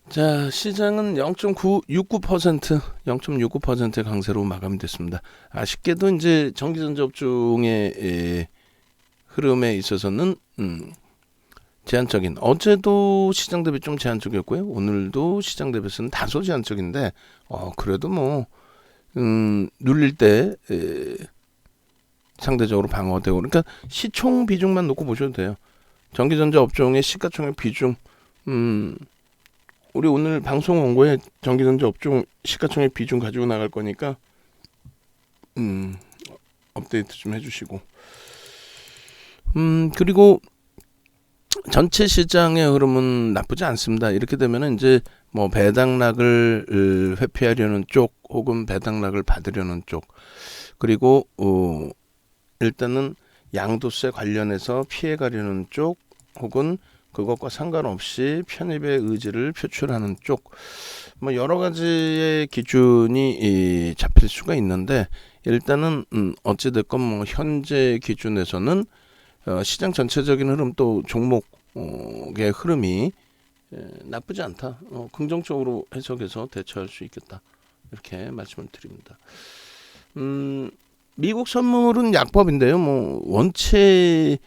자, 시장은 0.69% 0.69% 강세로 마감이 됐습니다. 아쉽게도 이제 전기전자 업종의 흐름에 있어서는 제한적인, 어제도 시장 대비 좀 제한적이었고요. 오늘도 시장 대비해서는 다소 제한적인데 그래도 뭐 눌릴 때 상대적으로 방어되고, 그러니까 시총 비중만 놓고 보셔도 돼요. 전기전자 업종의 시가총액 비중, 우리 오늘 방송 원고에 전기전자 업종 시가총액 비중 가지고 나갈 거니까 업데이트 좀 해주시고, 그리고 전체 시장의 흐름은 나쁘지 않습니다. 이렇게 되면 이제 뭐 배당락을 회피하려는 쪽, 혹은 배당락을 받으려는 쪽, 그리고 일단은 양도세 관련해서 피해가려는 쪽, 혹은 그것과 상관없이 편입의 의지를 표출하는 쪽, 뭐 여러 가지의 기준이 잡힐 수가 있는데, 일단은 어찌됐건 뭐 현재 기준에서는 시장 전체적인 흐름, 또 종목의 흐름이 나쁘지 않다, 긍정적으로 해석해서 대처할 수 있겠다, 이렇게 말씀을 드립니다. 미국 선물은 약법인데요. 뭐 원체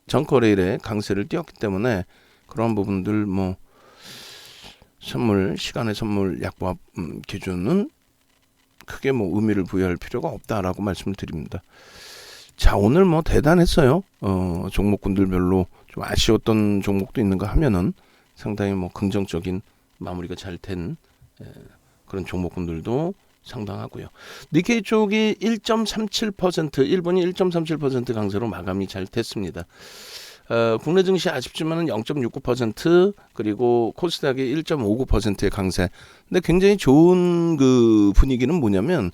전거래일에 강세를 띄웠기 때문에 그런 부분들, 뭐 선물, 시간의 선물 약법 기준은 크게 뭐 의미를 부여할 필요가 없다라고 말씀을 드립니다. 자, 오늘 뭐 대단했어요. 종목군들별로 좀 아쉬웠던 종목도 있는가 하면은 상당히 뭐 긍정적인 마무리가 잘 된 그런 종목군들도 상당하고요. 니케이 쪽이 1.37%, 일본이 1.37% 강세로 마감이 잘 됐습니다. 국내 증시 아쉽지만은 0.69%, 그리고 코스닥이 1.59%의 강세. 근데 굉장히 좋은 그 분위기는 뭐냐면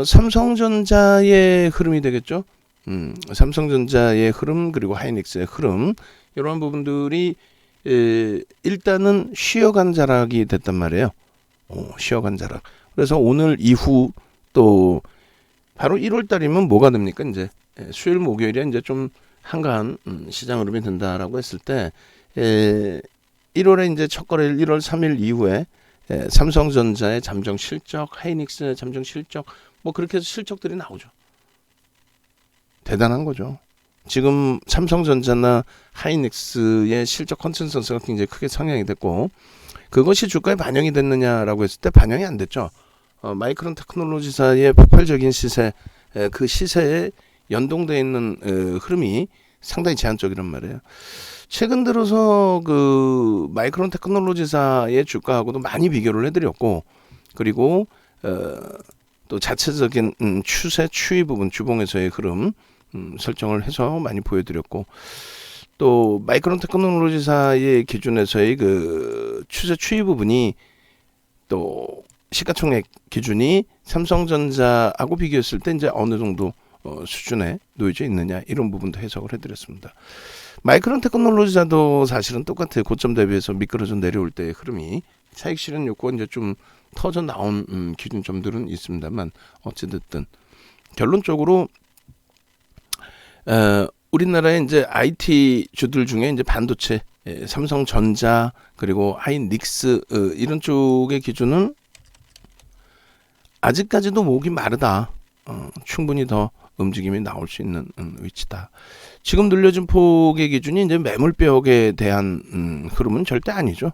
삼성전자의 흐름이 되겠죠. 삼성전자의 흐름, 그리고 하이닉스의 흐름, 이런 부분들이 일단은 쉬어간 자락이 됐단 말이에요. 쉬어간 자락. 그래서 오늘 이후 또 바로 1월 달이면 뭐가 됩니까? 이제 수요일 목요일에 이제 좀 한가한 시장 흐름이 된다라고 했을 때 1월에 이제 첫 거래일 1월 3일 이후에 삼성전자의 잠정 실적, 하이닉스의 잠정 실적, 뭐 그렇게 해서 실적들이 나오죠. 대단한 거죠. 지금 삼성전자나 하이닉스의 실적 컨센서스가 굉장히 크게 상향이 됐고, 그것이 주가에 반영이 됐느냐라고 했을 때 반영이 안 됐죠. 마이크론 테크놀로지사의 폭발적인 시세, 그 시세에 연동되어 있는 흐름이 상당히 제한적이란 말이에요. 최근 들어서 그 마이크론 테크놀로지사의 주가하고도 많이 비교를 해드렸고, 그리고 또 자체적인 추세, 추이 부분, 주봉에서의 흐름 설정을 해서 많이 보여드렸고, 또 마이크론 테크놀로지사의 기준에서의 그 추세, 추이 부분이 또 시가총액 기준이 삼성전자하고 비교했을 때 이제 어느 정도 수준에 놓여져 있느냐, 이런 부분도 해석을 해드렸습니다. 마이크론 테크놀로지사도 사실은 똑같아요. 고점 대비해서 미끄러져 내려올 때의 흐름이 차익 실현 욕구가 이제 좀 터져 나온 기준점들은 있습니다만, 어찌됐든 결론적으로 우리나라의 이제 IT 주들 중에 이제 반도체, 삼성전자, 그리고 하이닉스 이런 쪽의 기준은 아직까지도 목이 마르다. 충분히 더 움직임이 나올 수 있는 위치다. 지금 늘려진 폭의 기준이 이제 매물벽에 대한 흐름은 절대 아니죠.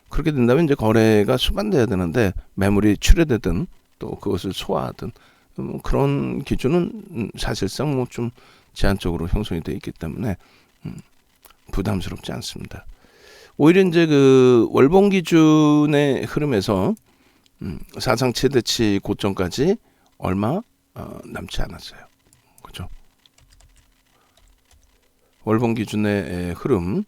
그렇게 된다면 이제 거래가 수반돼야 되는데, 매물이 출회되든 또 그것을 소화하든 그런 기준은 사실상 뭐 좀 제한적으로 형성이 되어 있기 때문에 부담스럽지 않습니다. 오히려 이제 그 월봉 기준의 흐름에서 사상 최대치 고점까지 얼마 남지 않았어요. 그죠? 월봉 기준의 흐름.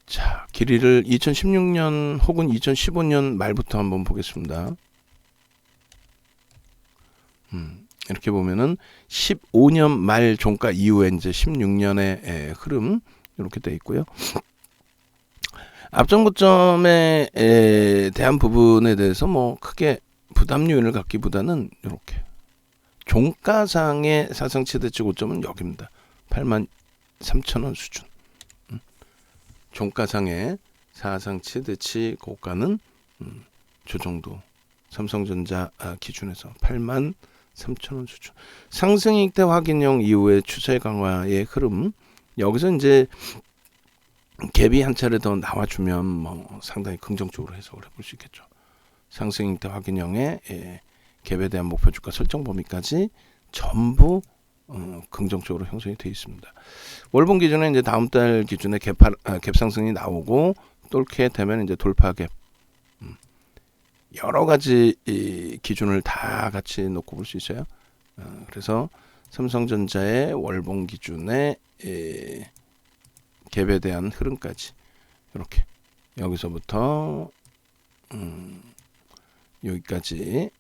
자, 길이를 2016년 혹은 2015년 말부터 한번 보겠습니다. 이렇게 보면은 15년 말 종가 이후에 이제 16년의 흐름 이렇게 돼 있고요. 앞전 고점에 대한 부분에 대해서 뭐 크게 부담 요인을 갖기보다는 이렇게 종가상의 사상 최대치 고점은 여기입니다. 83,000원 수준. 종가상의 사상 최대치 고가는 저 정도. 삼성전자 기준에서 83,000원 수준. 상승익대 확인형 이후에 추세 강화의 흐름. 여기서 이제 갭이 한 차례 더 나와주면 뭐 상당히 긍정적으로 해석을 해볼 수 있겠죠. 상승익대 확인형의 갭에 대한 목표 주가 설정 범위까지 전부 긍정적으로 형성이 되어 있습니다. 월봉 기준에 이제 다음 달 기준에 갭 상승이 나오고 뚫게 되면 이제 돌파 갭. 여러 가지 이 기준을 다 같이 놓고 볼 수 있어요. 그래서 삼성전자의 월봉 기준의 갭에 대한 흐름까지 이렇게 여기서부터 여기까지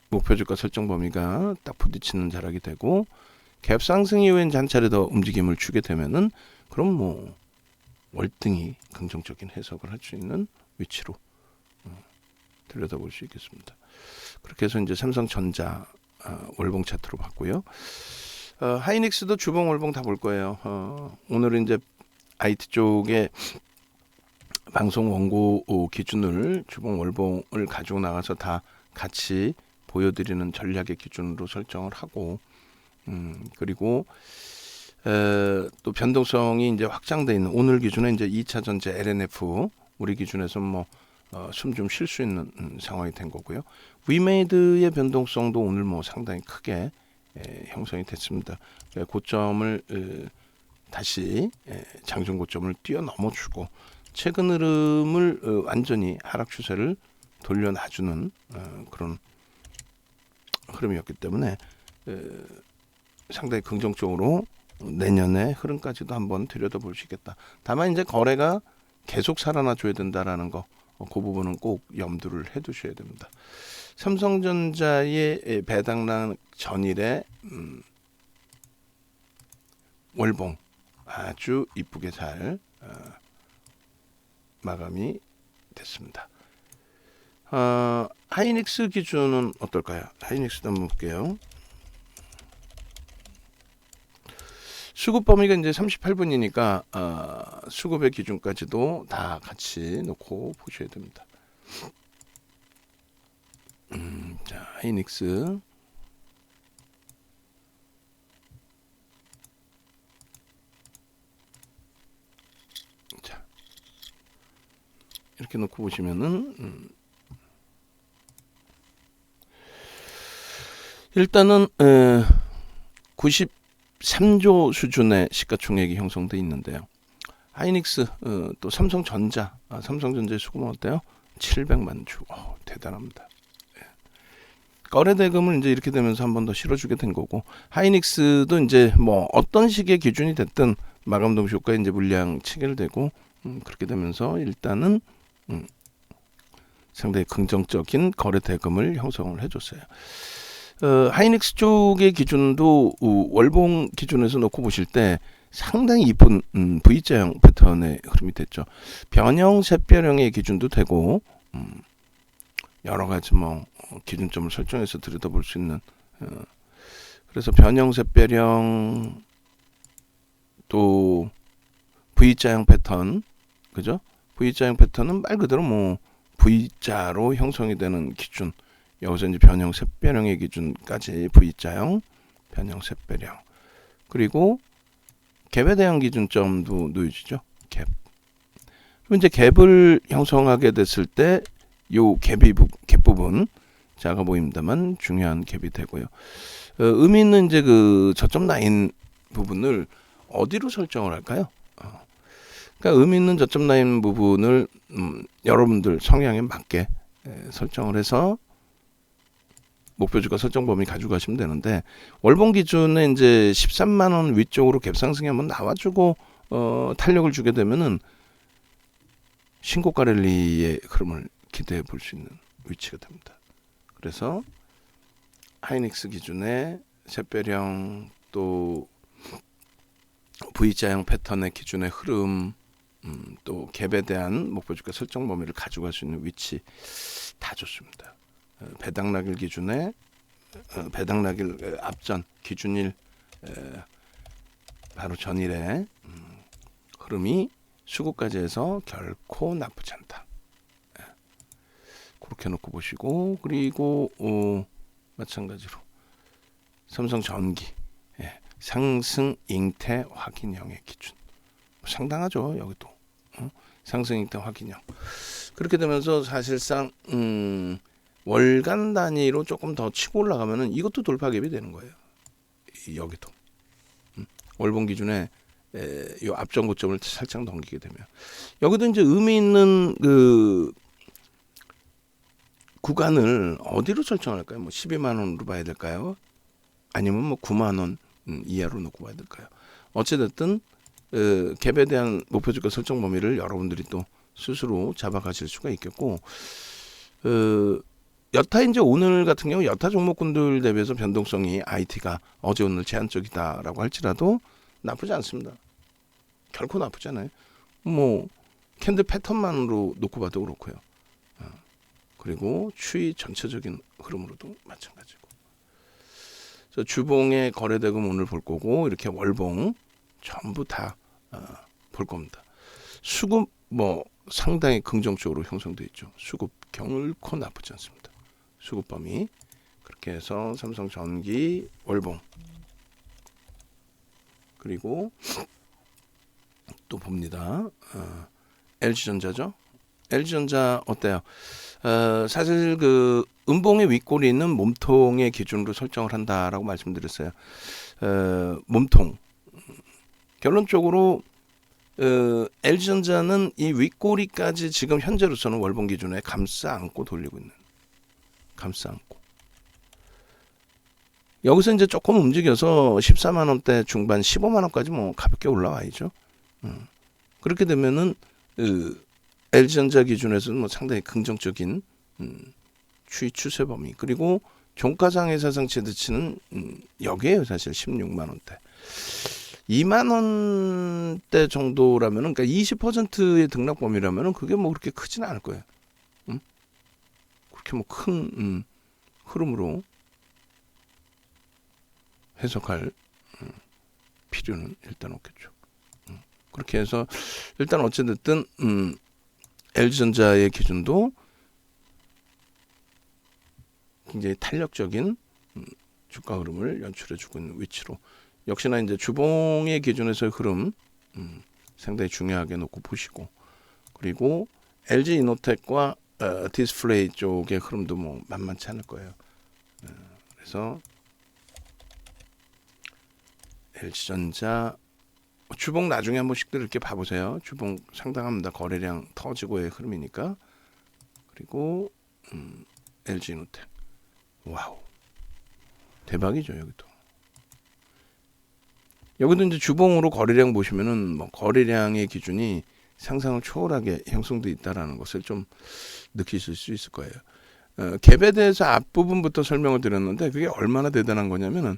목표 주가 설정 범위가 딱 부딪히는 자락이 되고 갭 상승 이후에 한 차례 더 움직임을 주게 되면은 그럼 뭐 월등히 긍정적인 해석을 할 수 있는 위치로 들여다볼 수 있겠습니다. 그렇게 해서 이제 삼성전자 월봉 차트로 봤고요. 하이닉스도 주봉 월봉 다 볼 거예요. 오늘은 이제 IT 쪽에 방송 원고 기준을 주봉 월봉을 가지고 나가서 다 같이 보여드리는 전략의 기준으로 설정을 하고 그리고 또 변동성이 이제 확장돼 있는 오늘 기준에 이제 2차 전지 LNF 우리 기준에서 뭐 숨 좀 쉴 수 있는 상황이 된 거고요. 위메이드의 변동성도 오늘 뭐 상당히 크게 형성이 됐습니다. 고점을 다시 장중 고점을 뛰어넘어주고 최근 흐름을 완전히 하락 추세를 돌려놔주는 그런 흐름이었기 때문에 상당히 긍정적으로 내년의 흐름까지도 한번 들여다볼 수 있겠다. 다만 이제 거래가 계속 살아나줘야 된다라는 거, 그 부분은 꼭 염두를 해두셔야 됩니다. 삼성전자의 배당락 전일에 월봉 아주 이쁘게 잘 마감이 됐습니다. 하이닉스 기준은 어떨까요? 하이닉스도 한번 볼게요. 수급 범위가 이제 38분이니까 수급의 기준까지도 다 같이 놓고 보셔야 됩니다. 자, 하이닉스 자 이렇게 놓고 보시면은 일단은 93조 수준의 시가총액이 형성돼 있는데요. 하이닉스 또 삼성전자의 수급은 어때요? 700만 주. 대단합니다. 거래 대금을 이제 이렇게 되면서 한 번 더 실어주게 된 거고 하이닉스도 이제 뭐 어떤 식의 기준이 됐든 마감 동시 효과에 이제 물량 체결되고 그렇게 되면서 일단은 상당히 긍정적인 거래 대금을 형성을 해줬어요. 하이닉스 쪽의 기준도 월봉 기준에서 놓고 보실 때 상당히 이쁜 V자형 패턴의 흐름이 됐죠. 변형, 샛별형의 기준도 되고 여러 가지 뭐 기준점을 설정해서 들여다볼 수 있는 그래서 변형, 샛별형 또 V자형 패턴 그죠? V자형 패턴은 말 그대로 뭐 V자로 형성이 되는 기준 여기서 이제 변형, 샛별형의 기준까지 V자형, 변형, 샛별형 그리고 갭에 대한 기준점도 놓여지죠. 갭. 그럼 이제 갭을 형성하게 됐을 때 요 갭 부분 작아 보입니다만 중요한 갭이 되고요. 의미 있는 이제 그 저점 라인 부분을 어디로 설정을 할까요? 그러니까 의미 있는 저점 라인 부분을 여러분들 성향에 맞게 설정을 해서 목표 주가 설정 범위 가지고 가시면 되는데 월봉 기준에 이제 13만 원 위쪽으로 갭 상승이 한번 나와주고 탄력을 주게 되면은 신고가 랠리의 흐름을 기대해 볼 수 있는 위치가 됩니다. 그래서 하이닉스 기준의 샛별형 또 V자형 패턴의 기준의 흐름 또 갭에 대한 목표 주가 설정 범위를 가져갈 수 있는 위치 다 좋습니다. 배당락일 기준에 배당락일 앞전 기준일 바로 전일에 흐름이 수급까지 해서 결코 나쁘지 않다. 예. 그렇게 놓고 보시고, 그리고 마찬가지로 삼성전기 예. 상승 잉태 확인형의 기준 상당하죠. 여기도 상승 잉태 확인형. 그렇게 되면서 사실상 월간 단위로 조금 더 치고 올라가면은 이것도 돌파 갭이 되는 거예요. 여기도 월봉 기준에 이 앞전 고점을 살짝 넘기게 되면 여기도 이제 의미 있는 그 구간을 어디로 설정할까요? 뭐 12만 원으로 봐야 될까요? 아니면 뭐 9만 원 이하로 놓고 봐야 될까요? 어찌됐든 갭에 대한 목표 주가 설정 범위를 여러분들이 또 스스로 잡아가실 수가 있겠고, 여타 이제 오늘 같은 경우 여타 종목군들 대비해서 변동성이 IT가 어제 오늘 제한적이다라고 할지라도 나쁘지 않습니다. 결코 나쁘지 않아요. 뭐 캔들 패턴만으로 놓고 봐도 그렇고요. 그리고 추이 전체적인 흐름으로도 마찬가지고. 그래서 주봉의 거래대금 오늘 볼 거고 이렇게 월봉 전부 다 볼 겁니다. 수급 뭐 상당히 긍정적으로 형성돼 있죠. 수급 결코 나쁘지 않습니다. 수급 범위 그렇게 해서 삼성전기 월봉 그리고 또 봅니다. LG전자죠. LG전자 어때요? 사실 그 음봉의 윗골이 있는 몸통의 기준으로 설정을 한다라고 말씀드렸어요. 몸통 결론적으로 LG전자는 이 윗꼬리까지 지금 현재로서는 월봉 기준에 감싸 안고 돌리고 있는 감싸 안고 여기서 이제 조금 움직여서 14만 원대 중반 15만 원까지 뭐 가볍게 올라와야죠. 그렇게 되면은 LG전자 기준에서는 뭐 상당히 긍정적인 추이 추세 범위 그리고 종가상의 사상 최대치는 여기에요. 사실 16만 원대 2만 원대 정도라면은 그러니까 20%의 등락 범위라면은 그게 뭐 그렇게 크지는 않을 거예요. 그렇게 뭐 큰 흐름으로 해석할 필요는 일단 없겠죠. 그렇게 해서 일단 어찌됐든 LG전자의 기준도 굉장히 탄력적인 주가 흐름을 연출해주고 있는 위치로 역시나 이제 주봉의 기준에서의 흐름 상당히 중요하게 놓고 보시고 그리고 LG 이노텍과 디스플레이 쪽의 흐름도 뭐 만만치 않을 거예요. 그래서 LG전자 주봉 나중에 한 번씩 이렇게 봐보세요. 주봉 상당합니다. 거래량 터지고의 흐름이니까. 그리고 LG 이노텍 와우 대박이죠. 여기도 이제 주봉으로 거래량 보시면은 뭐 거래량의 기준이 상상을 초월하게 형성돼 있다라는 것을 좀 느끼실 수 있을 거예요. 갭에 대해서 앞부분부터 설명을 드렸는데 그게 얼마나 대단한 거냐면은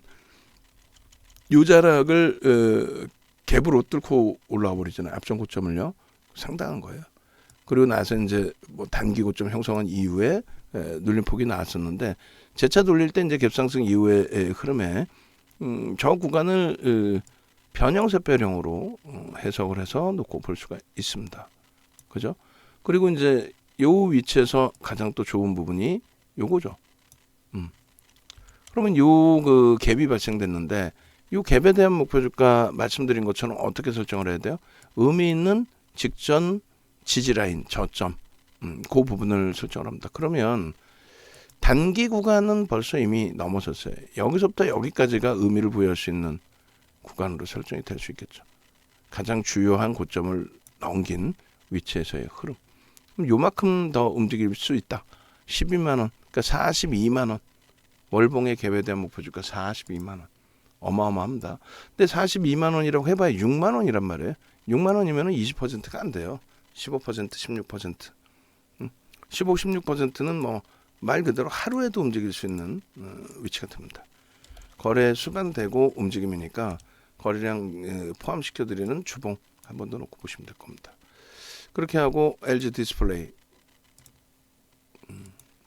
요 자락을 갭으로 뚫고 올라와 버리잖아요. 앞전 고점을요. 상당한 거예요. 그리고 나서 이제 뭐 단기 고점 형성한 이후에 눌림폭이 나왔었는데 재차 돌릴 때 이제 갭상승 이후의 흐름에 저 구간을 변형세배령으로 해석을 해서 놓고 볼 수가 있습니다. 그죠? 그리고 이제 요 위치에서 가장 또 좋은 부분이 요거죠. 그러면 요 그 갭이 발생됐는데 요 갭에 대한 목표 주가 말씀드린 것처럼 어떻게 설정을 해야 돼요? 의미 있는 직전 지지 라인 저점 그 부분을 설정을 합니다. 그러면 단기 구간은 벌써 이미 넘어섰어요. 여기서부터 여기까지가 의미를 부여할 수 있는 구간으로 설정이 될 수 있겠죠. 가장 주요한 고점을 넘긴 위치에서의 흐름. 그럼 요만큼 더 움직일 수 있다. 12만 원, 그러니까 42만 원. 월봉의 갭에 대한 목표 주가 42만 원. 어마어마합니다. 근데 42만 원이라고 해봐야 6만 원이란 말이에요. 6만 원이면 20%가 안 돼요. 15%, 16%. 15, 16%는 뭐 말 그대로 하루에도 움직일 수 있는 위치가 됩니다. 거래 수반되고 움직임이니까 거래량 포함시켜드리는 주봉 한 번 더 놓고 보시면 될 겁니다. 그렇게 하고 LG 디스플레이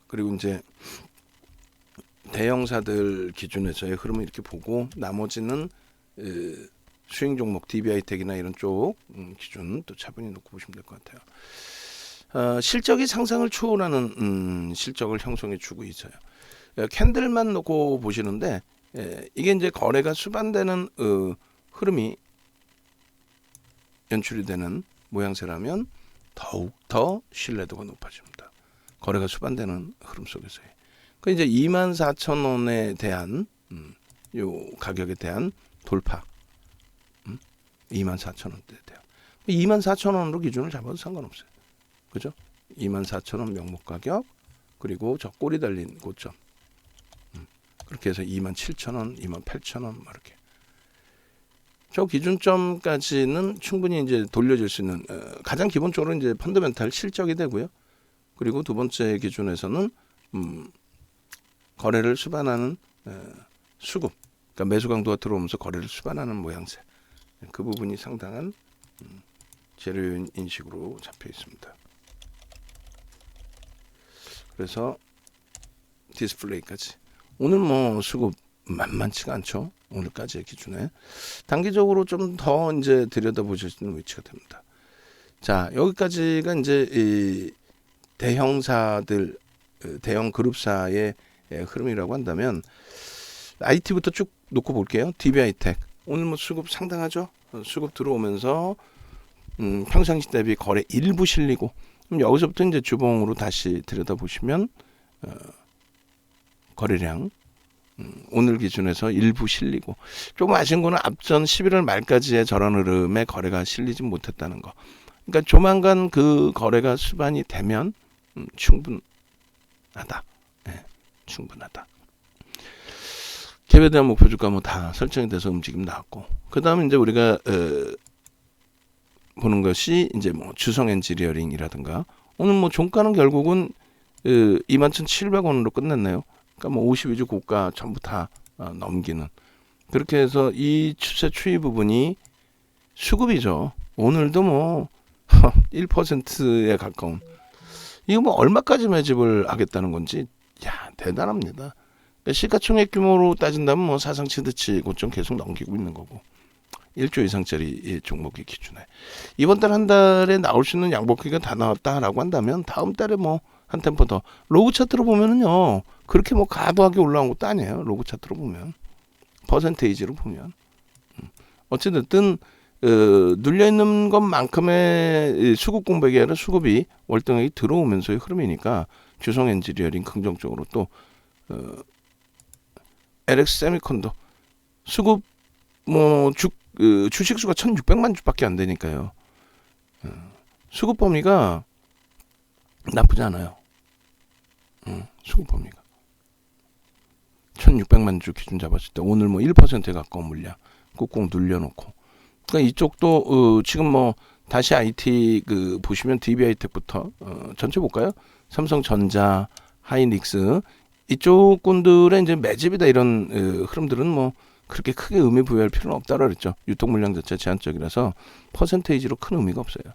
그리고 이제 대형사들 기준에서의 흐름을 이렇게 보고 나머지는 스윙 종목 DB하이텍이나 이런 쪽 기준 또 차분히 놓고 보시면 될 것 같아요. 실적이 상상을 초월하는 실적을 형성해 주고 있어요. 캔들만 놓고 보시는데 이게 이제 거래가 수반되는 흐름이 연출이 되는 모양새라면 더욱더 신뢰도가 높아집니다. 거래가 수반되는 흐름 속에서의. 그 이제 24,000원에 대한 요 가격에 대한 돌파. 24,000원대에 대한. 24,000원으로 기준을 잡아도 상관없어요. 그죠? 24,000원 명목 가격 그리고 저 꼬리 달린 고점. 그렇게 해서 27,000원, 28,000원 이렇게. 저 기준점까지는 충분히 이제 돌려줄 수 있는 가장 기본적으로 이제 펀더멘탈 실적이 되고요. 그리고 두 번째 기준에서는 거래를 수반하는 수급, 그러니까 매수 강도가 들어오면서 거래를 수반하는 모양새. 그 부분이 상당한 재료인 인식으로 잡혀 있습니다. 그래서 디스플레이까지. 오늘 뭐 수급 만만치가 않죠. 오늘까지의 기준에 단기적으로 좀 더 이제 들여다보실 수 있는 위치가 됩니다. 자, 여기까지가 이제 이 대형사들, 대형 그룹사의 흐름이라고 한다면 IT부터 쭉 놓고 볼게요. DB하이텍 오늘 뭐 수급 상당하죠. 수급 들어오면서 평상시 대비 거래 일부 실리고 그럼 여기서부터 이제 주봉으로 다시 들여다보시면 거래량 오늘 기준에서 일부 실리고 조금 아쉬운 거는 앞전 11월 말까지의 저런 흐름에 거래가 실리지 못했다는 거. 그러니까 조만간 그 거래가 수반이 되면 충분하다. 네, 충분하다. 갭에 대한 목표 주가 뭐 다 설정이 돼서 움직임 나왔고 그 다음에 이제 우리가 보는 것이 이제 뭐 주성 엔지니어링이라든가 오늘 뭐 종가는 결국은 21,700원으로 끝냈네요. 그러니까 뭐 52주 고가 전부 다 넘기는 그렇게 해서 이 추세 추이 부분이 수급이죠. 오늘도 뭐 1%에 가까운 이거 뭐 얼마까지 매집을 하겠다는 건지 야 대단합니다. 그러니까 시가총액 규모로 따진다면 뭐 사상 최대치 고점 계속 넘기고 있는 거고 1조 이상짜리 종목의 기준에 이번 달 한 달에 나올 수 있는 양복기가 다 나왔다라고 한다면 다음 달에 뭐 한 템포 더 로그 차트로 보면은요 그렇게 뭐 과도하게 올라온 것도 아니에요. 로그 차트로 보면 퍼센테이지로 보면 어찌됐든 눌려있는 것만큼의 수급 공백이 아니라 수급이 월등하게 들어오면서의 흐름이니까 주성 엔지니어링 긍정적으로 또 LX 세미콘더 수급 뭐 주식 수가 1,600만 주밖에 안 되니까요. 수급 범위가 나쁘지 않아요. 수급 범위가 1,600만 주 기준 잡았을 때 오늘 뭐 1%에 가까운 물량 꾹꾹 눌려놓고 그러니까 이쪽도 지금 뭐 다시 IT 보시면 DB하이텍부터 전체 볼까요? 삼성전자, 하이닉스 이쪽 군들의 이제 매집이다 이런 흐름들은 뭐 그렇게 크게 의미 부여할 필요는 없다고 그랬죠. 유통 물량 자체 제한적이라서 퍼센테이지로 큰 의미가 없어요.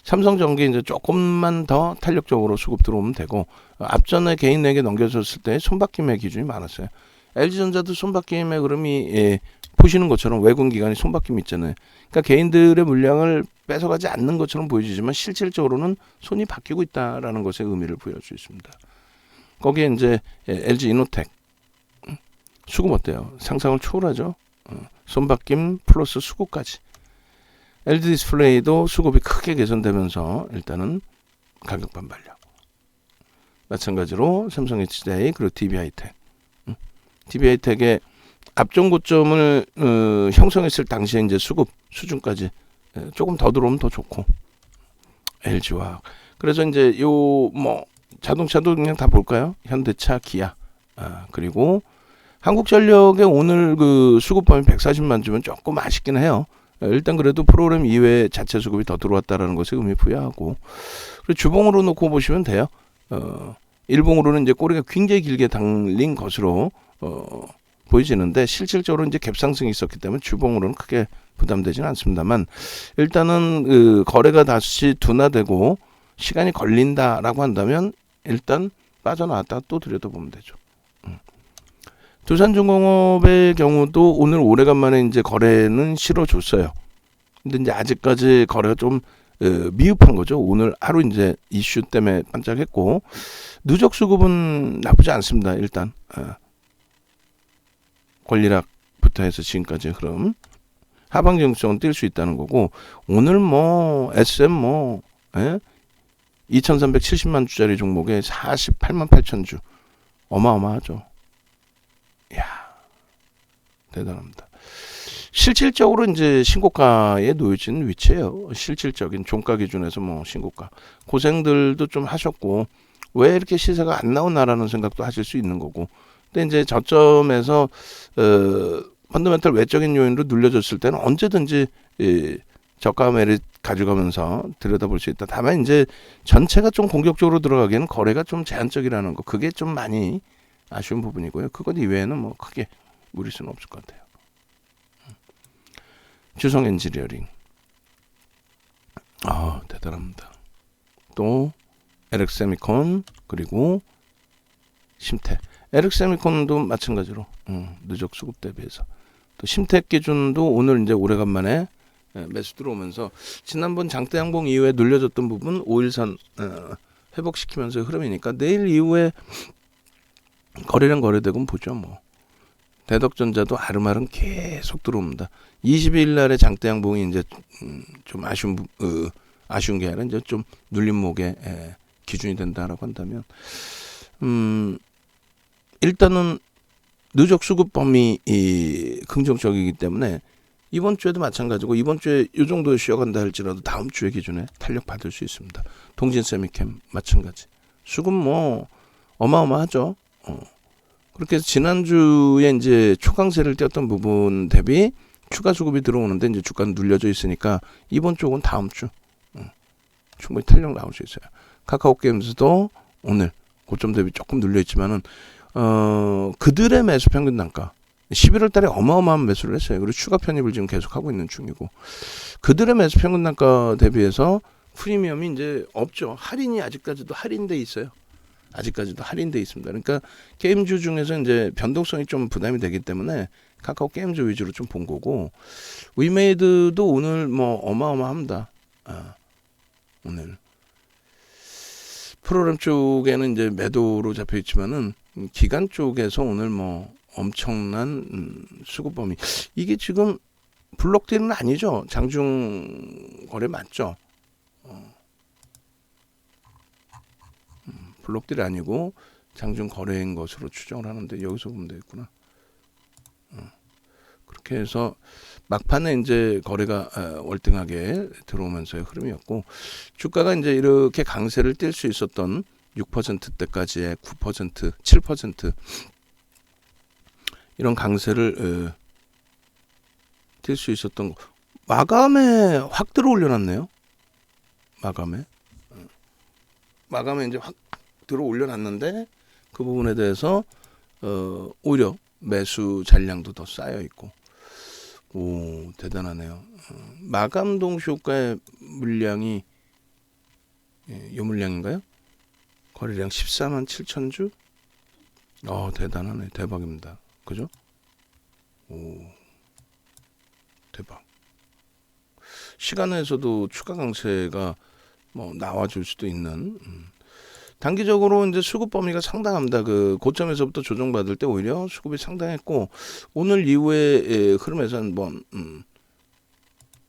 삼성전기 이제 조금만 더 탄력적으로 수급 들어오면 되고 앞전에 개인에게 넘겨줬을 때 손바뀜의 기준이 많았어요. LG전자도 손바뀜의 흐름이 보시는 것처럼 외국 기관이 손바뀜 있잖아요. 그러니까 개인들의 물량을 뺏어가지 않는 것처럼 보여지지만 실질적으로는 손이 바뀌고 있다라는 것에 의미를 부여할 수 있습니다. 거기에 이제 LG 이노텍 수급 어때요? 상상을 초월하죠. 손바뀜 플러스 수급까지. LG 디스플레이도 수급이 크게 개선되면서 일단은 가격 반발력. 마찬가지로 삼성 HDI 그리고 DB하이텍. DB하이텍의 앞전 고점을 형성했을 당시에 이제 수급 수준까지 조금 더 들어오면 더 좋고. LG화학. 그래서 이제 요 뭐 자동차도 그냥 다 볼까요? 현대차, 기아. 그리고 한국전력의 오늘 그 수급 범위 140만 주면 조금 아쉽긴 해요. 일단 그래도 프로그램 이외에 자체 수급이 더 들어왔다라는 것에 의미 부여하고 그리고 주봉으로 놓고 보시면 돼요. 일봉으로는 이제 꼬리가 굉장히 길게 달린 것으로 보여지는데 실질적으로 이제 갭상승이 있었기 때문에 주봉으로는 크게 부담되지는 않습니다만 일단은 거래가 다시 둔화되고 시간이 걸린다라고 한다면 일단 빠져나왔다가 또 들여다보면 되죠. 두산중공업의 경우도 오늘 오래간만에 이제 거래는 실어줬어요. 근데 이제 아직까지 거래가 좀 미흡한 거죠. 오늘 하루 이제 이슈 때문에 반짝했고, 누적 수급은 나쁘지 않습니다. 일단 권리락부터 해서 지금까지 흐름 하방 정수는 뛸 수 있다는 거고, 오늘 뭐 SM 2370만 주짜리 종목에 48만 8천 주, 어마어마하죠. 이야, 대단합니다. 실질적으로 이제 신고가에 놓여진 위치예요. 실질적인 종가 기준에서 뭐 신고가. 고생들도 좀 하셨고, 왜 이렇게 시세가 안 나오나라는 생각도 하실 수 있는 거고. 근데 이제 저점에서 펀더멘털 외적인 요인으로 눌려졌을 때는 언제든지 저가 매를 가져가면서 들여다볼 수 있다. 다만 이제 전체가 좀 공격적으로 들어가기에는 거래가 좀 제한적이라는 거, 그게 좀 많이 아쉬운 부분이고요. 그것 이외에는 뭐 크게 무리수는 없을 것 같아요. 주성 엔지니어링, 대단합니다. 또 LX세미콘, 그리고 심택. LX세미콘도 마찬가지로 누적 수급 대비해서, 또 심택 기준도 오늘 이제 오래간만에 매수 들어오면서 지난번 장대 양봉 이후에 눌려졌던 부분 5일선 회복시키면서 흐름이니까 내일 이후에 거래량 거래되고 보죠. 뭐 대덕전자도 아름아름 계속 들어옵니다. 22일 날에 장대 양봉이 이제 좀 아쉬운 게 아니라 이제 좀 눌림목의 기준이 된다라고 한다면, 일단은 누적 수급 범위 긍정적이기 때문에 이번 주에도 마찬가지고, 이번 주에 이 정도 쉬어간다 할지라도 다음 주의 기준에 탄력 받을 수 있습니다. 동진세미캠 마찬가지. 수급 뭐 어마어마하죠. 그렇게 해서 지난주에 이제 초강세를 띄었던 부분 대비 추가 수급이 들어오는데 이제 주가는 눌려져 있으니까 이번 쪽은 다음 주 충분히 탄력 나올 수 있어요. 카카오게임즈도 오늘 고점 대비 조금 눌려 있지만은 그들의 매수 평균 단가 11월 달에 어마어마한 매수를 했어요. 그리고 추가 편입을 지금 계속하고 있는 중이고, 그들의 매수 평균 단가 대비해서 프리미엄이 이제 없죠. 할인이 아직까지도 할인돼 있어요. 아직까지도 할인돼 있습니다. 그러니까 게임주 중에서 이제 변동성이 좀 부담이 되기 때문에 카카오 게임주 위주로 좀 본 거고, 위메이드도 오늘 뭐 어마어마합니다. 오늘 프로그램 쪽에는 이제 매도로 잡혀 있지만은 기간 쪽에서 오늘 뭐 엄청난 수급 범위. 이게 지금 블록딜은 아니죠. 장중 거래 맞죠? 블록딜이 아니고 장중 거래인 것으로 추정을 하는데, 여기서 보면 되겠구나. 그렇게 해서 막판에 이제 거래가 월등하게 들어오면서의 흐름이었고, 주가가 이제 이렇게 강세를 띨 수 있었던 6%대까지의 9%, 7% 이런 강세를 띨 수 있었던 거, 마감에 확 들어 올려놨네요. 마감에 이제 확 들어 올려놨는데, 그 부분에 대해서 오히려 매수 잔량도 더 쌓여 있고, 오, 대단하네요. 마감 동시 효과의 물량이 요 물량인가요? 거래량 14만 7천 주? 대단하네. 대박입니다. 그죠? 오, 대박. 시간에서도 추가 강세가 뭐 나와줄 수도 있는, 단기적으로 이제 수급 범위가 상당합니다. 그 고점에서부터 조정받을 때 오히려 수급이 상당했고, 오늘 이후에 흐름에서는 뭐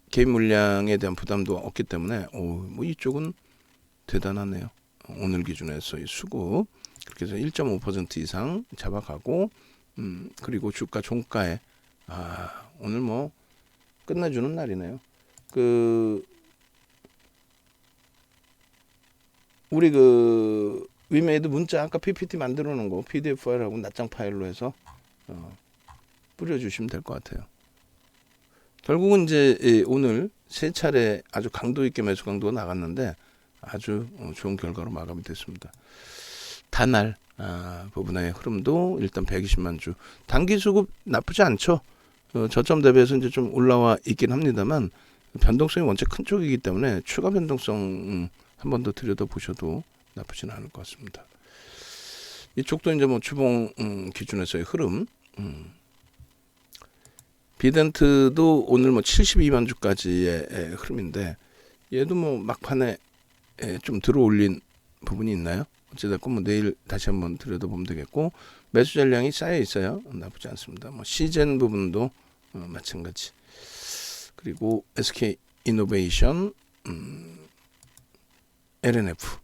개인 물량에 대한 부담도 없기 때문에 뭐 이쪽은 대단하네요. 오늘 기준에서 이 수급 그렇게 해서 1.5% 이상 잡아가고, 그리고 주가 종가에 오늘 뭐 끝내주는 날이네요. 우리 위메이드 문자 아까 PPT 만들어 놓은 거 PDF 파일하고 낱장 파일로 해서 뿌려주시면 될 것 같아요. 결국은 이제 오늘 세 차례 아주 강도 있게 매수 강도가 나갔는데 아주 좋은 결과로 마감이 됐습니다. 단알 부분의 흐름도 일단 120만 주 단기 수급 나쁘지 않죠. 저점 대비해서 이제 좀 올라와 있긴 합니다만, 변동성이 원체 큰 쪽이기 때문에 추가 변동성 한 번 더 들여다보셔도 나쁘진 않을 것 같습니다. 이쪽도 이제 뭐 주봉 기준에서의 흐름 비덴트도 오늘 뭐 72만 주까지의 흐름인데 얘도 뭐 막판에 좀 들어올린 부분이 있나요? 어찌됐건 뭐 내일 다시 한번 들여다보면 되겠고, 매수 전량이 쌓여 있어요. 나쁘지 않습니다. 뭐 시젠 부분도 마찬가지. 그리고 SK 이노베이션, LNF.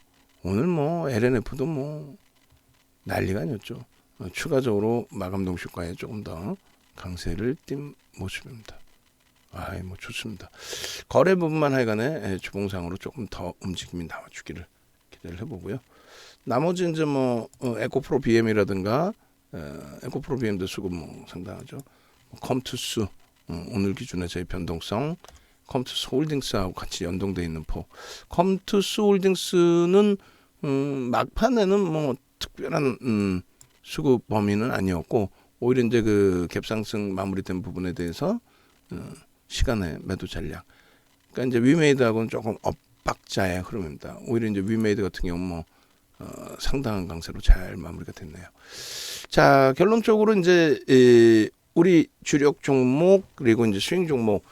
오늘 뭐 LNF도 뭐 난리가 아니었죠. 추가적으로 마감동 주가에 조금 더 강세를 띈 모습입니다. 뭐 좋습니다. 거래 부분만 하여간에 주봉상으로 조금 더 움직임이 나와주기를 기대를 해보고요. 나머지 이제 뭐 에코프로 BM이라든가 에코프로 BM도 수급 뭐 상당하죠. 컴투스 오늘 기준에 저희 변동성 컴투스 홀딩스하고 같이 연동돼 있는 포. 컴투스 홀딩스는 막판에는 뭐 특별한 수급 범위는 아니었고, 오히려 이제 그 갭상승 마무리된 부분에 대해서 시간의 매도 전략. 그러니까 이제 위메이드하고는 조금 엇박자의 흐름입니다. 오히려 이제 위메이드 같은 경우는 뭐 상당한 강세로 잘 마무리가 됐네요. 자, 결론적으로 이제 우리 주력 종목 그리고 이제 스윙 종목,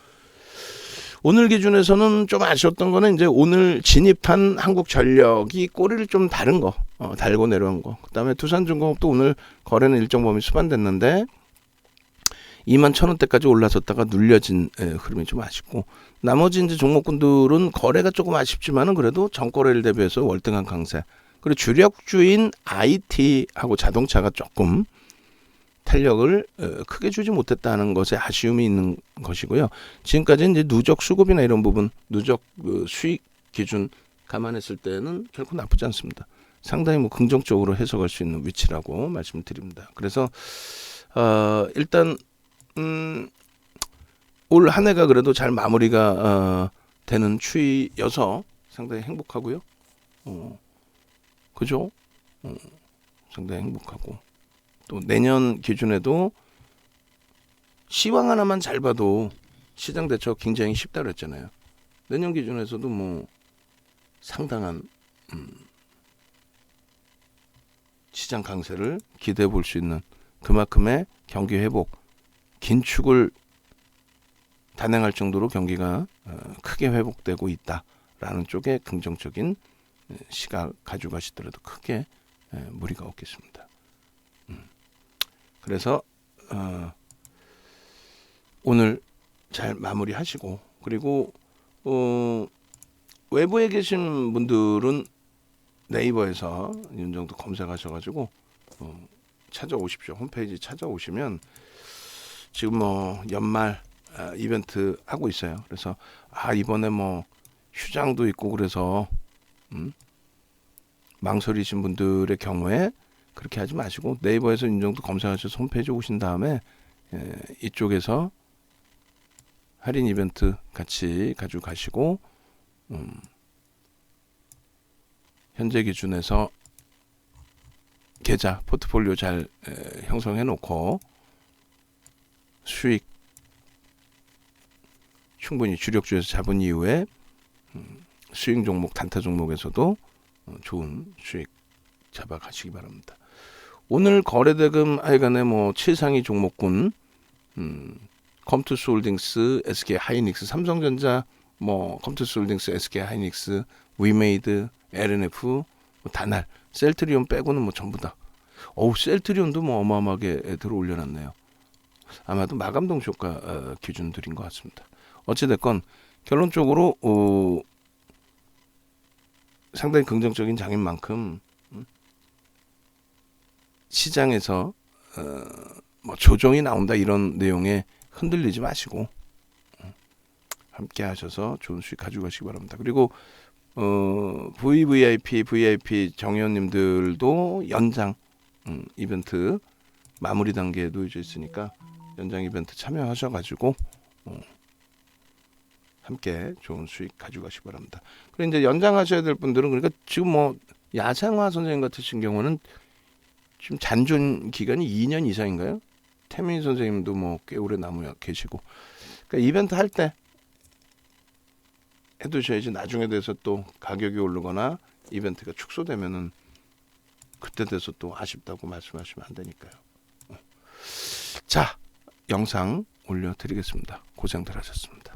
오늘 기준에서는 좀 아쉬웠던 거는 이제 오늘 진입한 한국전력이 꼬리를 좀 다른 거, 달고 내려온 거. 그다음에 두산중공업도 오늘 거래는 일정 범위 수반됐는데 21,000원대까지 올라섰다가 눌려진 흐름이 좀 아쉽고, 나머지 이제 종목군들은 거래가 조금 아쉽지만은 그래도 전거래를 대비해서 월등한 강세. 그리고 주력주인 IT하고 자동차가 조금 탄력을 크게 주지 못했다는 것에 아쉬움이 있는 것이고요. 지금까지 이제 누적 수급이나 이런 부분, 누적 수익 기준 감안했을 때는 결코 나쁘지 않습니다. 상당히 뭐 긍정적으로 해석할 수 있는 위치라고 말씀드립니다. 그래서 일단 올 한 해가 그래도 잘 마무리가 되는 추이여서 상당히 행복하고요. 그죠? 상당히 행복하고, 또 내년 기준에도 시황 하나만 잘 봐도 시장 대처 굉장히 쉽다 그랬잖아요. 내년 기준에서도 뭐 상당한 시장 강세를 기대해 볼 수 있는 그만큼의 경기 회복, 긴축을 단행할 정도로 경기가 크게 회복되고 있다라는 쪽에 긍정적인 시각 가져가시더라도 크게 무리가 없겠습니다. 그래서 오늘 잘 마무리하시고, 그리고 외부에 계신 분들은 네이버에서 윤정도 검색하셔가지고 찾아오십시오. 홈페이지 찾아오시면 지금 뭐 연말 이벤트 하고 있어요. 그래서 이번에 뭐 휴장도 있고 그래서 망설이신 분들의 경우에 그렇게 하지 마시고 네이버에서 윤정도 검색하셔서 홈페이지 오신 다음에 이쪽에서 할인 이벤트 같이 가지고 가시고 현재 기준에서 계좌 포트폴리오 잘 형성해 놓고 수익 충분히 주력주에서 잡은 이후에 수익 종목 단타 종목에서도 좋은 수익 잡아 가시기 바랍니다. 오늘 거래대금 하여간에 뭐 최상위 종목군 컴투스 홀딩스, SK 하이닉스, 삼성전자, 뭐 컴투스 홀딩스, SK 하이닉스, 위메이드, LNF, 다날, 셀트리온 빼고는 뭐 전부 다. 셀트리온도 뭐 어마어마하게 들어 올려놨네요. 아마도 마감동 효과 기준들인 것 같습니다. 어찌됐건 결론적으로 상당히 긍정적인 장인 만큼 시장에서 뭐 조정이 나온다 이런 내용에 흔들리지 마시고 함께 하셔서 좋은 수익 가지고 가시기 바랍니다. 그리고 VIP 정회원님들도 연장 이벤트 마무리 단계에 놓여져 있으니까 연장 이벤트 참여하셔가지고 함께 좋은 수익 가지고 가시기 바랍니다. 그리고 이제 연장하셔야 될 분들은, 그러니까 지금 뭐 야상화 선생님 같으신 경우는 지금 잔존 기간이 2년 이상인가요? 태민 선생님도 뭐 꽤 오래 남아 계시고, 그러니까 이벤트 할 때 해두셔야지 나중에 돼서 또 가격이 오르거나 이벤트가 축소되면은 그때 돼서 또 아쉽다고 말씀하시면 안 되니까요. 자, 영상 올려드리겠습니다. 고생들 하셨습니다.